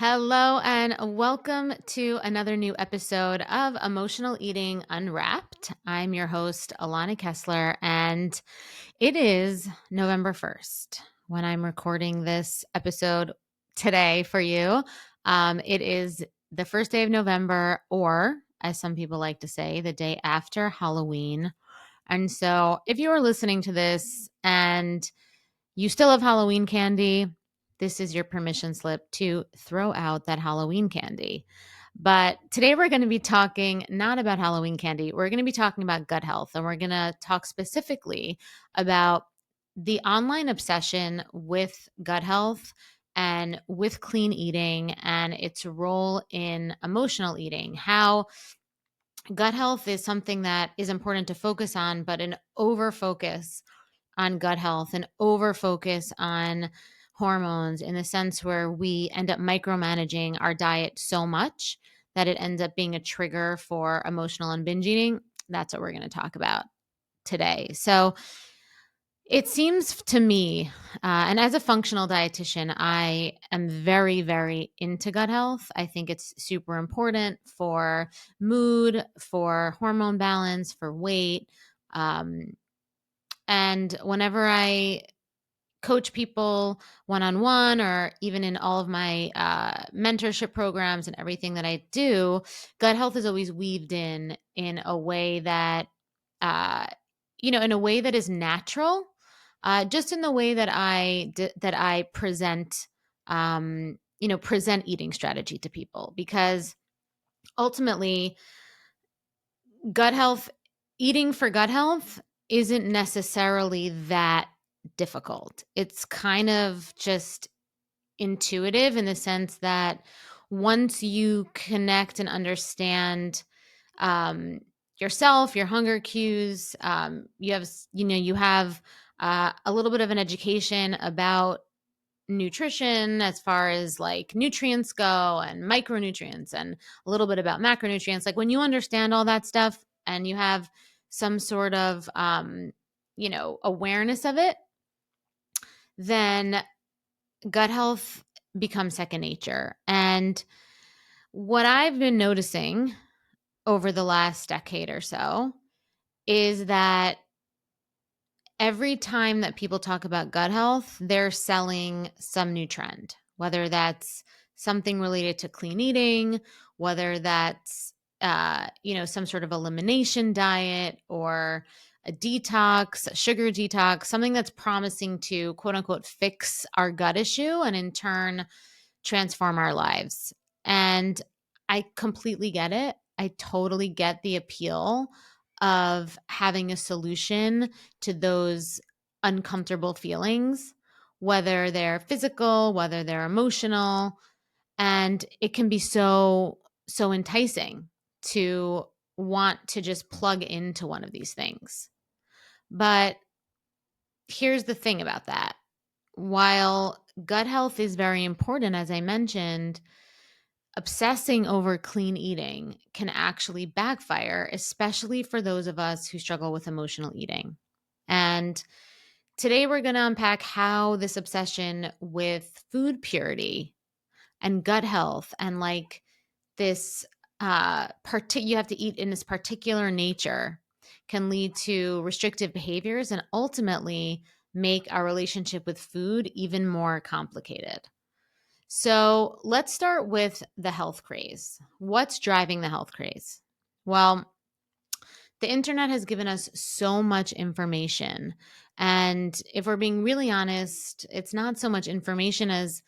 Hello, and welcome to another new episode of Emotional Eating Unwrapped. I'm your host, Alana Kessler, and it is November 1st when I'm recording this episode today for you. It is the first day of November, or as some people like to say, the day after Halloween. And so, if you are listening to this and you still have Halloween candy, this is your permission slip to throw out that Halloween candy. But today we're going to be talking not about Halloween candy. We're going to be talking about gut health. And we're going to talk specifically about the online obsession with gut health and with clean eating and its role in emotional eating. How gut health is something that is important to focus on, but an over focus on gut health and over focus on hormones in the sense where we end up micromanaging our diet so much that it ends up being a trigger for emotional and binge eating. That's what we're going to talk about today. So it seems to me, and as a functional dietitian, I am very, very into gut health. I think it's super important for mood, for hormone balance, for weight. Um, and whenever I coach people one on one, or even in all of my mentorship programs and everything that I do, gut health is always weaved in a way that, uh, in a way that is natural, just in the way that I present, present eating strategy to people, because ultimately, gut health, eating for gut health isn't necessarily that difficult. It's kind of just intuitive in the sense that once you connect and understand um, yourself, your hunger cues, you have a little bit of an education about nutrition as far as like nutrients go and micronutrients and a little bit about macronutrients. Like when you understand all that stuff and you have some sort of awareness of it, then gut health becomes second nature. And what I've been noticing over the last decade or so is that every time that people talk about gut health, they're selling some new trend, whether that's something related to clean eating, whether that's some sort of elimination diet or a detox, a sugar detox, something that's promising to quote unquote fix our gut issue and in turn transform our lives. And I completely get it. I totally get the appeal of having a solution to those uncomfortable feelings, whether they're physical, whether they're emotional. And it can be so enticing to want to just plug into one of these things. But here's the thing about that. While gut health is very important, as I mentioned, obsessing over clean eating can actually backfire, especially for those of us who struggle with emotional eating. And today we're going to unpack how this obsession with food purity and gut health and like this you have to eat in this particular nature can lead to restrictive behaviors and ultimately make our relationship with food even more complicated. So let's start with the health craze. What's driving the health craze? Well, the internet has given us so much information. And if we're being really honest, it's not so much information as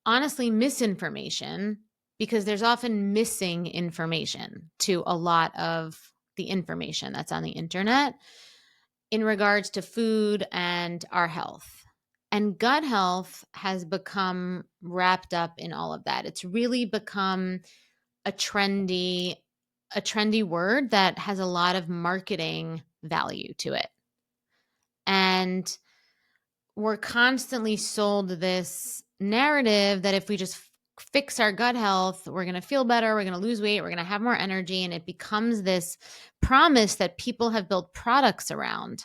honestly misinformation, because there's often missing information to a lot of the information that's on the internet in regards to food and our health. And gut health has become wrapped up in all of that. It's really become a trendy a trendy word that has a lot of marketing value to it. And we're constantly sold this narrative that if we just fix our gut health, we're going to feel better, we're going to lose weight, we're going to have more energy. And it becomes this promise that people have built products around.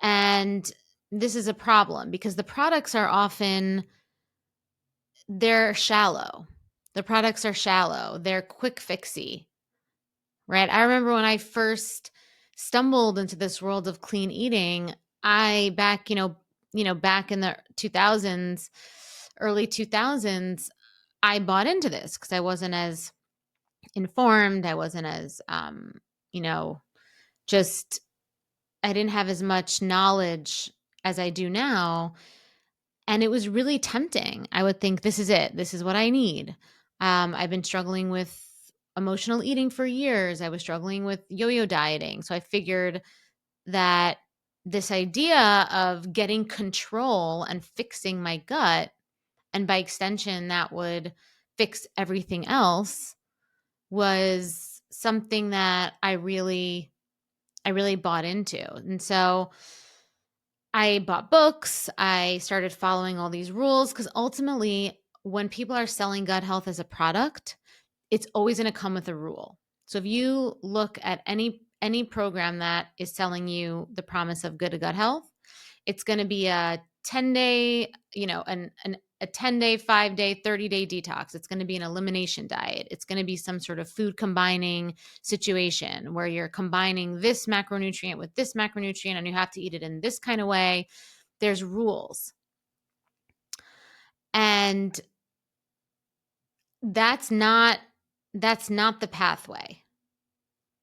And this is a problem because the products are often they're shallow. The products are shallow. They're quick fixy, right? I remember when I first stumbled into this world of clean eating, I back, back in the 2000s, early 2000s, I bought into this because I wasn't as informed. I wasn't as, you know, just, I didn't have as much knowledge as I do now. And it was really tempting. I would think, this is it. This is what I need. I've been struggling with emotional eating for years. I was struggling with yo-yo dieting. So I figured that this idea of getting control and fixing my gut, and by extension, that would fix everything else, was something that I really bought into. And so I bought books. I started following all these rules because ultimately, when people are selling gut health as a product, it's always going to come with a rule. So if you look at any program that is selling you the promise of good gut health, it's going to be a 10-day, a 10-day, 5-day, 30-day detox. It's going to be an elimination diet. It's going to be some sort of food combining situation where you're combining this macronutrient with this macronutrient and you have to eat it in this kind of way. There's rules. And that's not the pathway.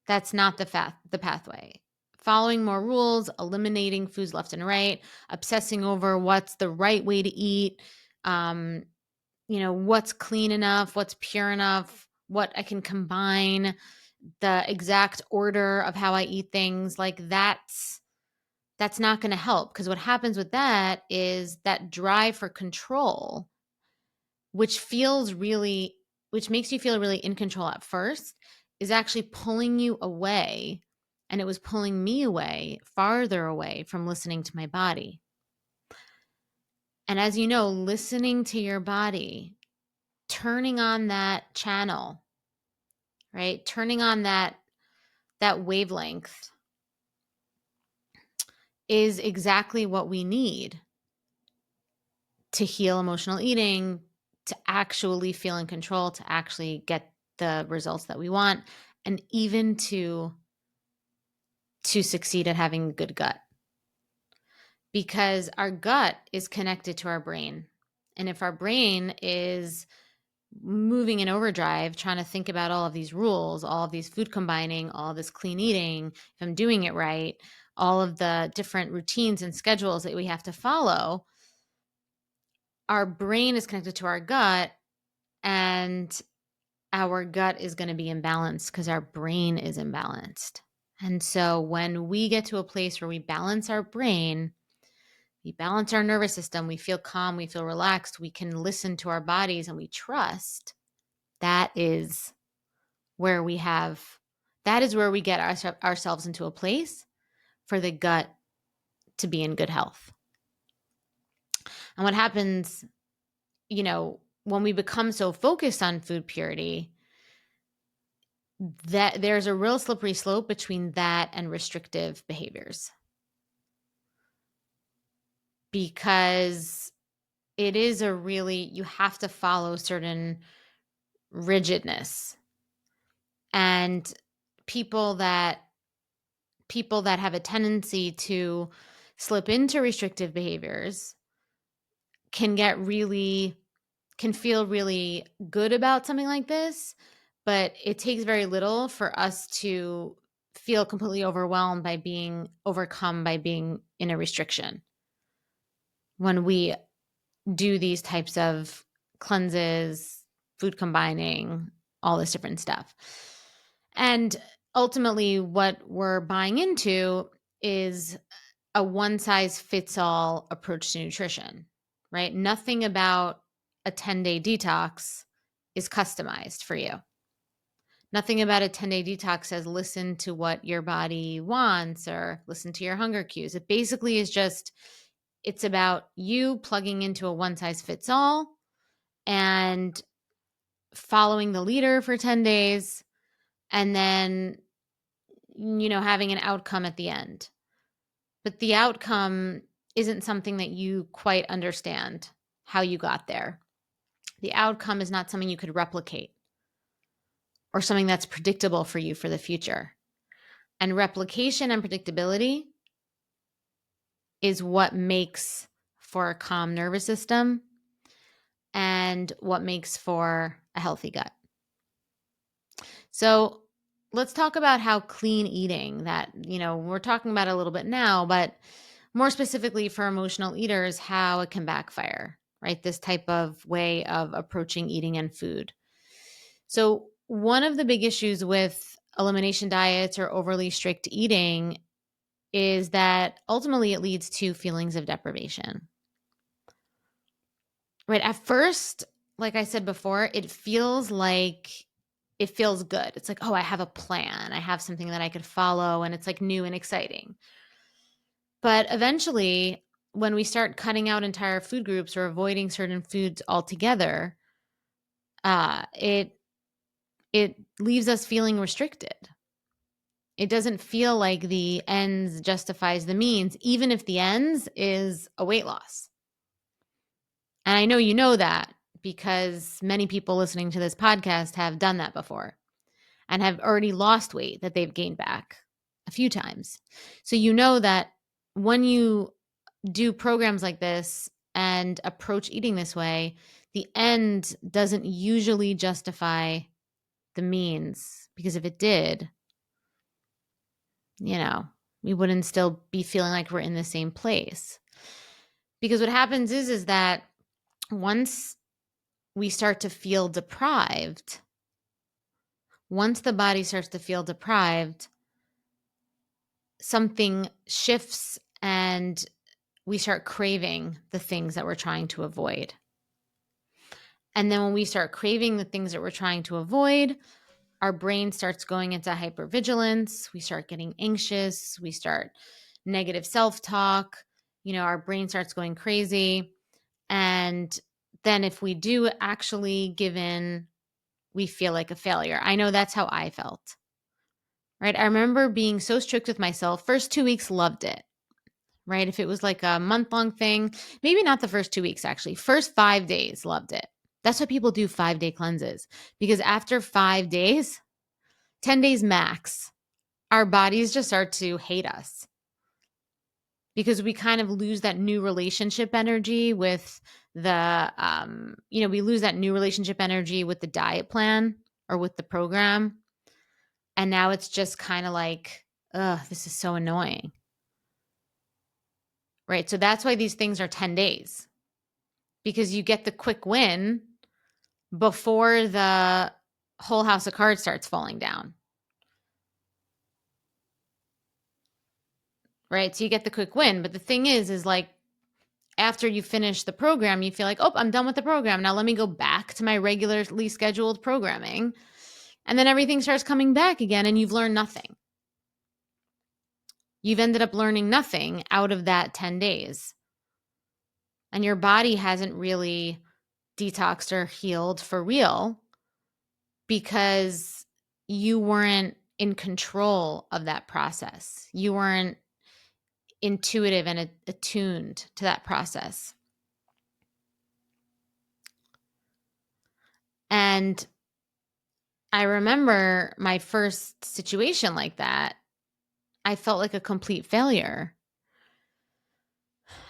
That's not the pathway. Following more rules, eliminating foods left and right, obsessing over what's the right way to eat, what's clean enough, what's pure enough, what I can combine, the exact order of how I eat things, like that's not going to help, because what happens with that is that drive for control, which makes you feel really in control at first, is actually pulling you away. And it was pulling me away, farther away from listening to my body. And as you know, listening to your body, turning on that channel, right? Turning on that wavelength is exactly what we need to heal emotional eating, to actually feel in control, to actually get the results that we want, and even to succeed at having a good gut. Because our gut is connected to our brain. And if our brain is moving in overdrive, trying to think about all of these rules, all of these food combining, all of this clean eating, if I'm doing it right, all of the different routines and schedules that we have to follow, our brain is connected to our gut, and our gut is going to be imbalanced because our brain is imbalanced. And so when we get to a place where we balance our brain, we balance our nervous system, we feel calm, we feel relaxed, we can listen to our bodies, and we trust, that is where we get ourselves into a place for the gut to be in good health. And what happens, when we become so focused on food purity, that there's a real slippery slope between that and restrictive behaviors. Because it is you have to follow certain rigidness. And people that have a tendency to slip into restrictive behaviors can feel really good about something like this, but it takes very little for us to feel completely overwhelmed by being overcome by being in a restriction when we do these types of cleanses, food combining, all this different stuff. And ultimately, what we're buying into is a one-size-fits-all approach to nutrition, right? Nothing about a 10-day detox is customized for you. Nothing about a 10-day detox says listen to what your body wants or listen to your hunger cues. It basically is it's about you plugging into a one-size-fits-all and following the leader for 10 days and then, having an outcome at the end. But the outcome isn't something that you quite understand how you got there. The outcome is not something you could replicate or something that's predictable for you for the future. And replication and predictability is what makes for a calm nervous system and what makes for a healthy gut. So let's talk about how clean eating, that, we're talking about a little bit now, but more specifically for emotional eaters, how it can backfire, right? This type of way of approaching eating and food. So one of the big issues with elimination diets or overly strict eating is that ultimately it leads to feelings of deprivation. Right? At first, like I said before, it feels good. It's like, oh, I have a plan. I have something that I could follow, and it's like new and exciting. But eventually, when we start cutting out entire food groups or avoiding certain foods altogether, it leaves us feeling restricted. It doesn't feel like the ends justifies the means, even if the ends is a weight loss. And I know you know that because many people listening to this podcast have done that before and have already lost weight that they've gained back a few times. So you know that when you do programs like this and approach eating this way, the end doesn't usually justify the means, because if it did, we wouldn't still be feeling like we're in the same place. Because what happens is that once we start to feel deprived, once the body starts to feel deprived, something shifts and we start craving the things that we're trying to avoid. And then when we start craving the things that we're trying to avoid, our brain starts going into hypervigilance. We start getting anxious. We start negative self-talk. Our brain starts going crazy. And then if we do actually give in, we feel like a failure. I know that's how I felt, right? I remember being so strict with myself. First 2 weeks, loved it, right? If it was like a month-long thing, maybe not the first 2 weeks, actually. First 5 days, loved it. That's why people do 5-day cleanses, because after 5 days, 10 days max, our bodies just start to hate us because we kind of lose that new relationship energy with we lose that new relationship energy with the diet plan or with the program. And now it's just kind of like, ugh, this is so annoying. Right? So that's why these things are 10 days, because you get the quick win before the whole house of cards starts falling down. Right? So you get the quick win. But the thing is like, after you finish the program, you feel like, oh, I'm done with the program. Now let me go back to my regularly scheduled programming. And then everything starts coming back again and you've learned nothing. You've ended up learning nothing out of that 10 days. And your body hasn't really detoxed or healed for real because you weren't in control of that process. You weren't intuitive and attuned to that process. And I remember my first situation like that, I felt like a complete failure.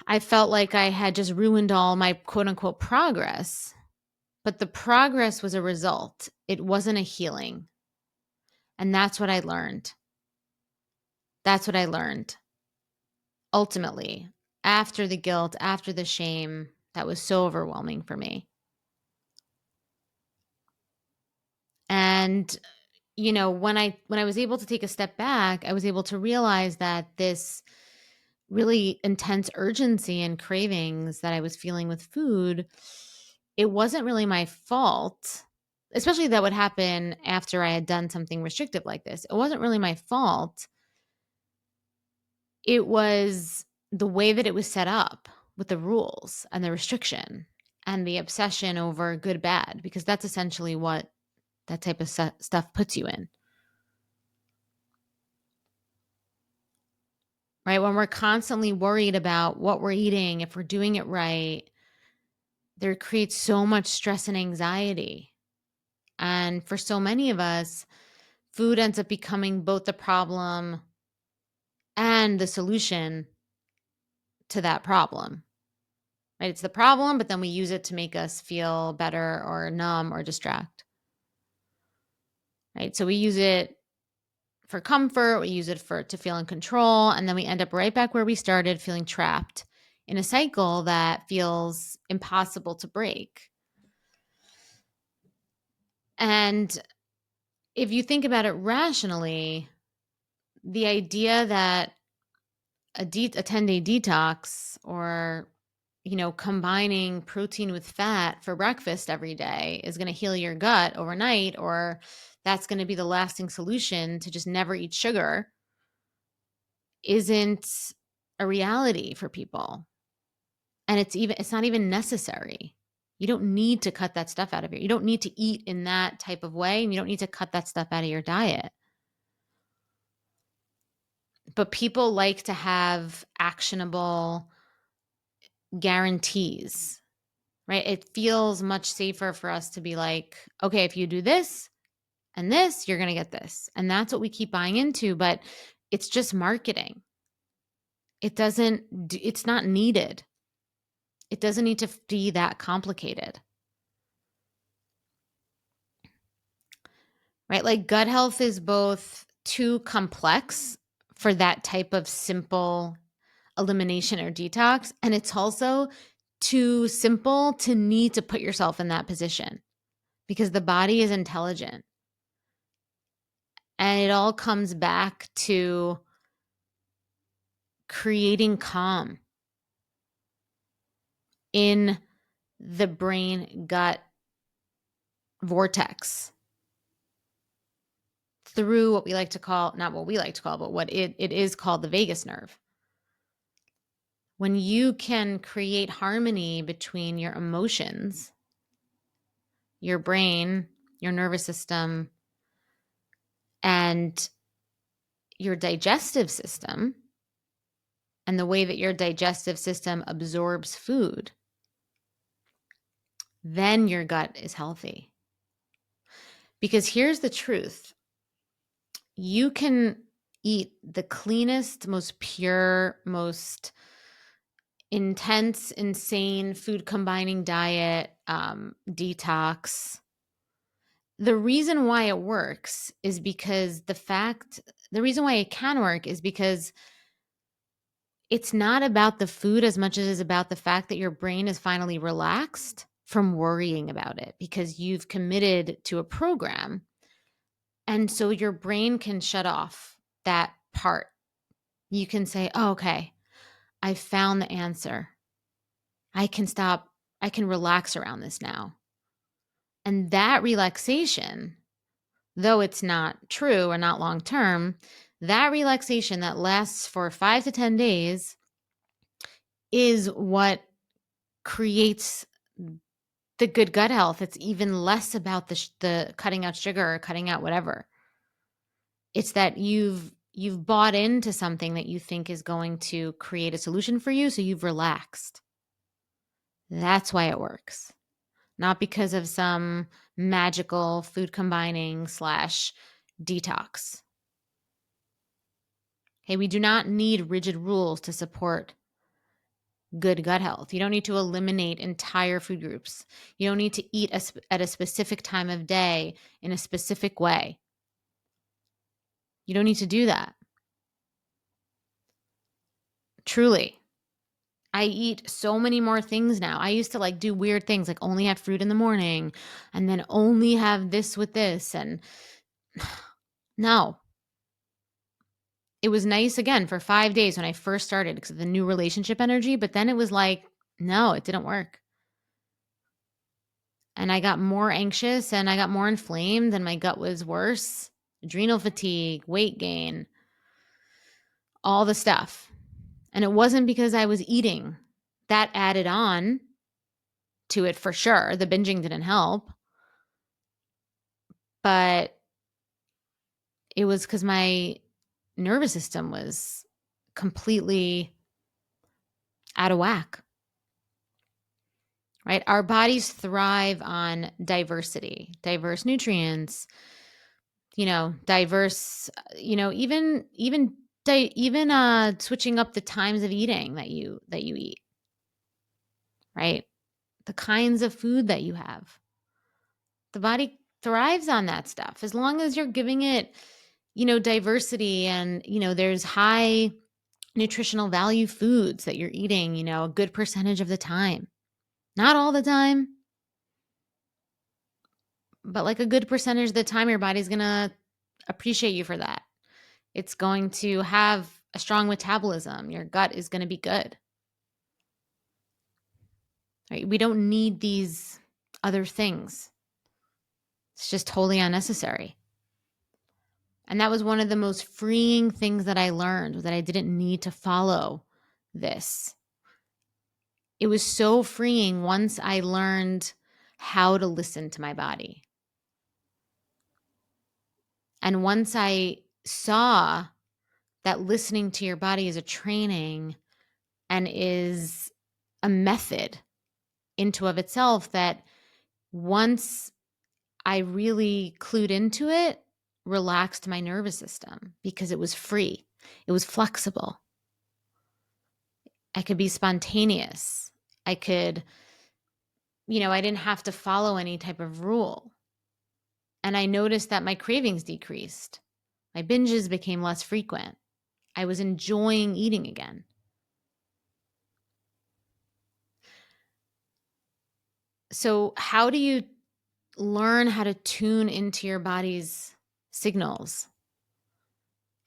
I felt like I had just ruined all my quote unquote progress, but the progress was a result. It wasn't a healing. And that's what I learned. That's what I learned. Ultimately, after the guilt, after the shame, that was so overwhelming for me. And when I was able to take a step back, I was able to realize that this really intense urgency and cravings that I was feeling with food, it wasn't really my fault. Especially that would happen after I had done something restrictive like this. It wasn't really my fault. It was the way that it was set up with the rules and the restriction and the obsession over good, bad, because that's essentially what that type of stuff puts you in. Right? When we're constantly worried about what we're eating, if we're doing it right, there creates so much stress and anxiety. And for so many of us, food ends up becoming both the problem and the solution to that problem. Right? It's the problem, but then we use it to make us feel better or numb or distract. Right? So we use it for comfort, we use it to feel in control, and then we end up right back where we started, feeling trapped in a cycle that feels impossible to break. And if you think about it rationally, the idea that a 10-day detox, or combining protein with fat for breakfast every day, is going to heal your gut overnight, or that's going to be the lasting solution to just never eat sugar, isn't a reality for people. And it's not even necessary. You don't need to cut that stuff out of you don't need to eat in that type of way, and you don't need to cut that stuff out of your diet. But people like to have actionable guarantees, right? It feels much safer for us to be like, okay, if you do this and this, you're going to get this. And that's what we keep buying into, but it's just marketing. It's not needed. It doesn't need to be that complicated. Right? Like, gut health is both too complex for that type of simple elimination or detox, and it's also too simple to need to put yourself in that position, because the body is intelligent. And it all comes back to creating calm in the brain gut vortex through what we like to call, not what we like to call, but what it is called, the vagus nerve. When you can create harmony between your emotions, your brain, your nervous system, and your digestive system, and the way that your digestive system absorbs food, then your gut is healthy. Because here's the truth. You can eat the cleanest, most pure, most intense, insane food combining diet, detox. The reason why it works is because the reason why it can work is because it's not about the food as much as it is about the fact that your brain is finally relaxed from worrying about it, because you've committed to a program. And so your brain can shut off that part. You can say, oh, okay, I found the answer. I can relax around this now. And that relaxation, though it's not true or not long term, that relaxation that lasts for 5 to 10 days is what creates the good gut health. It's even less about the cutting out sugar or cutting out whatever. It's that you've bought into something that you think is going to create a solution for you, so you've relaxed. That's why it works. Not because of some magical food combining / detox. Okay, we do not need rigid rules to support good gut health. You don't need to eliminate entire food groups. You don't need to eat at a specific time of day in a specific way. You don't need to do that. Truly. I eat so many more things now. I used to do weird things, like only have fruit in the morning and then only have this with this. And no, it was nice again for 5 days when I first started because of the new relationship energy. But then it was like, no, it didn't work. And I got more anxious and I got more inflamed and my gut was worse. Adrenal fatigue, weight gain, all the stuff. And it wasn't because I was eating. That added on to it for sure. The binging didn't help. But it was because my nervous system was completely out of whack. right? Our bodies thrive on diversity, diverse nutrients, diverse, even switching up the times of eating that you eat, right? The kinds of food that you have. The body thrives on that stuff as long as you're giving it, diversity, and, there's high nutritional value foods that you're eating, a good percentage of the time. Not all the time, but like a good percentage of the time, your body's going to appreciate you for that. It's going to have a strong metabolism. Your gut is going to be good. Right? We don't need these other things. It's just totally unnecessary. And that was one of the most freeing things that I learned, was that I didn't need to follow this. It was so freeing once I learned how to listen to my body. And once I saw that listening to your body is a training and is a method into of itself, that once I really clued into it, relaxed my nervous system because it was free. It was flexible. I could be spontaneous. I could, I didn't have to follow any type of rule. And I noticed that my cravings decreased. My binges became less frequent. I was enjoying eating again. So, how do you learn how to tune into your body's signals?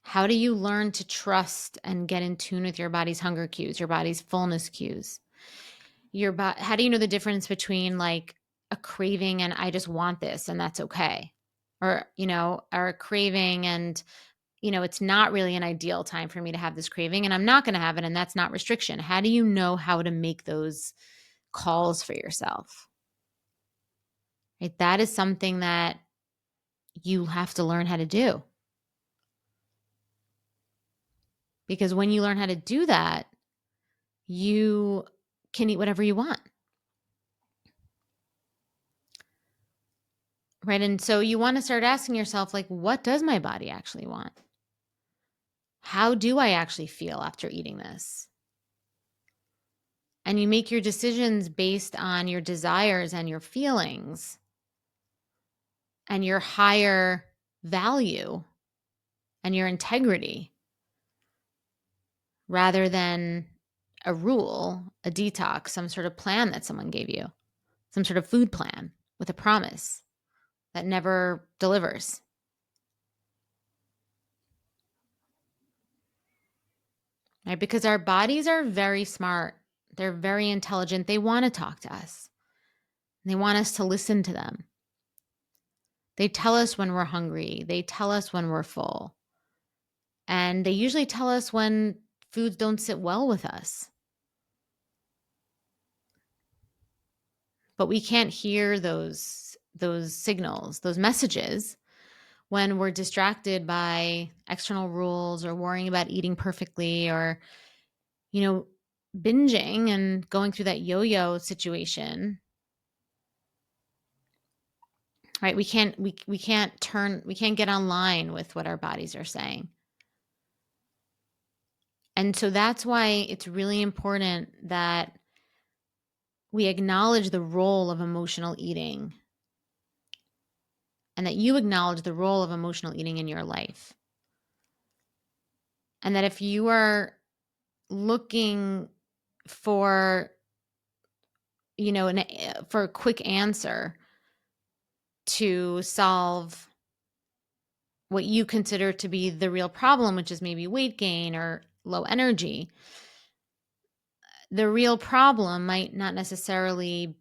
How do you learn to trust and get in tune with your body's hunger cues, your body's fullness cues? How do you know the difference between like a craving and I just want this and that's okay? Or, or a craving and, it's not really an ideal time for me to have this craving and I'm not going to have it, and that's not restriction. How do you know how to make those calls for yourself? Right? That is something that you have to learn how to do. Because when you learn how to do that, you can eat whatever you want. Right? And so you want to start asking yourself, like, what does my body actually want? How do I actually feel after eating this? And you make your decisions based on your desires and your feelings and your higher value and your integrity, rather than a rule, a detox, some sort of plan that someone gave you, some sort of food plan with a promise that never delivers. Right? Because our bodies are very smart. They're very intelligent. They want to talk to us. They want us to listen to them. They tell us when we're hungry. They tell us when we're full. And they usually tell us when foods don't sit well with us. But we can't hear those signals, those messages, when we're distracted by external rules or worrying about eating perfectly, or, binging and going through that yo-yo situation. Right? We can't get online with what our bodies are saying. And so that's why it's really important that we acknowledge the role of emotional eating, and that you acknowledge the role of emotional eating in your life. And that if you are looking for, for a quick answer to solve what you consider to be the real problem, which is maybe weight gain or low energy, the real problem might not necessarily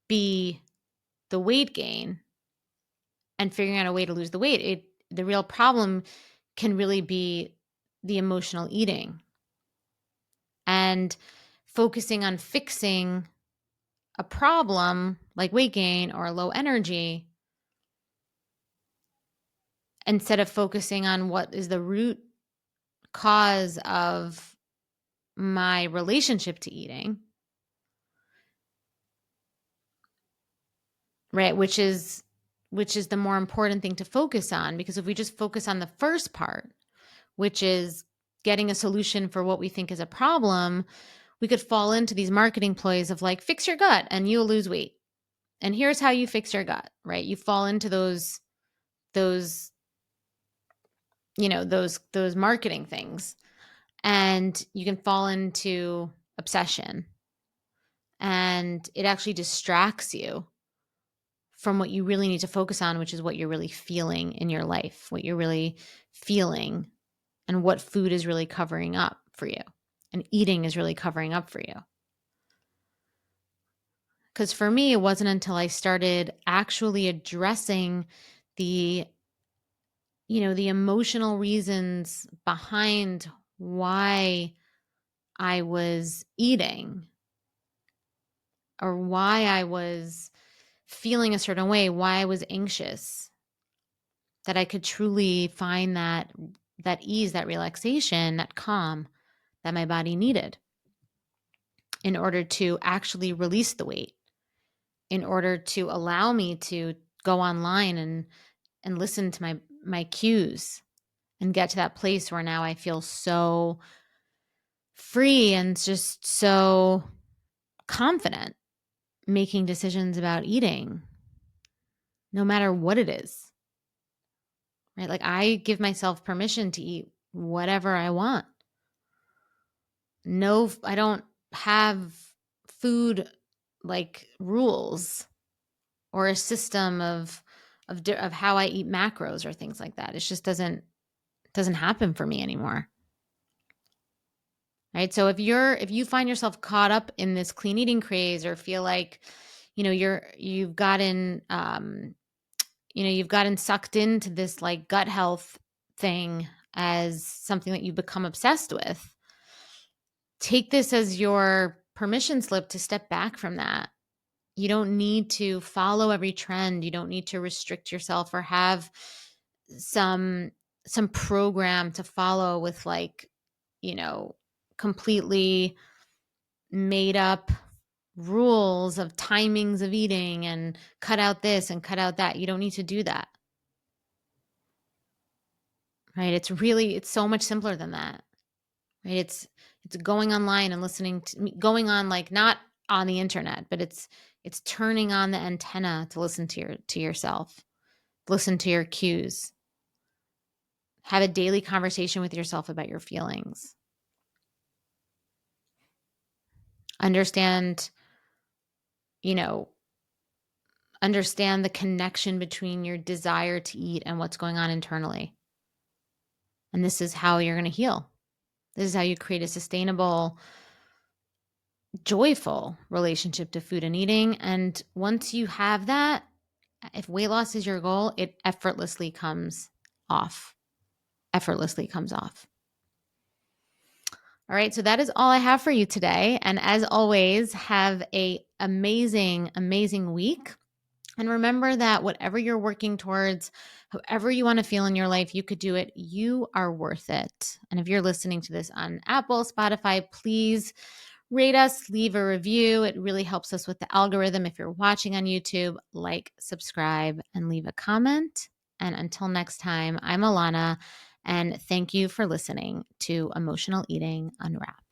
be the weight gain and figuring out a way to lose the weight. The real problem can really be the emotional eating, and focusing on fixing a problem like weight gain or low energy, instead of focusing on what is the root cause of my relationship to eating, right? Which is the more important thing to focus on, because if we just focus on the first part, which is getting a solution for what we think is a problem, we could fall into these marketing ploys of like, fix your gut and you'll lose weight. And here's how you fix your gut, right? You fall into those, those marketing things, and you can fall into obsession, and it actually distracts you from what you really need to focus on, which is what you're really feeling in your life, what you're really feeling, and what food is really covering up for you, and eating is really covering up for you. Because for me, it wasn't until I started actually addressing the, the emotional reasons behind why I was eating, or why I was feeling a certain way, why I was anxious, that I could truly find that ease, that relaxation, that calm that my body needed in order to actually release the weight, in order to allow me to go online and listen to my cues and get to that place where now I feel so free and just so confident making decisions about eating, no matter what it is, right? Like, I give myself permission to eat whatever I want. No, I don't have food like rules or a system of how I eat macros or things like that. It just doesn't happen for me anymore. Right? So if you find yourself caught up in this clean eating craze, or feel like, you've gotten you've gotten sucked into this like gut health thing as something that you've become obsessed with, take this as your permission slip to step back from that. You don't need to follow every trend. You don't need to restrict yourself or have some program to follow with, like, completely made up rules of timings of eating and cut out this and cut out that. You don't need to do that. Right? It's so much simpler than that. Right? It's going online and listening to, going on, like, not on the internet, but it's turning on the antenna to listen to yourself, listen to your cues, have a daily conversation with yourself about your feelings, understand, you know, understand the connection between your desire to eat and what's going on internally. And this is how you're going to heal. This is how you create a sustainable, joyful relationship to food and eating. And once you have that, if weight loss is your goal, it effortlessly comes off. Effortlessly comes off. All right, so that is all I have for you today. And as always, have an amazing, amazing week. And remember that whatever you're working towards, however you want to feel in your life, you could do it. You are worth it. And if you're listening to this on Apple, Spotify, please rate us, leave a review. It really helps us with the algorithm. If you're watching on YouTube, like, subscribe, and leave a comment. And until next time, I'm Alana, and thank you for listening to Emotional Eating Unwrapped.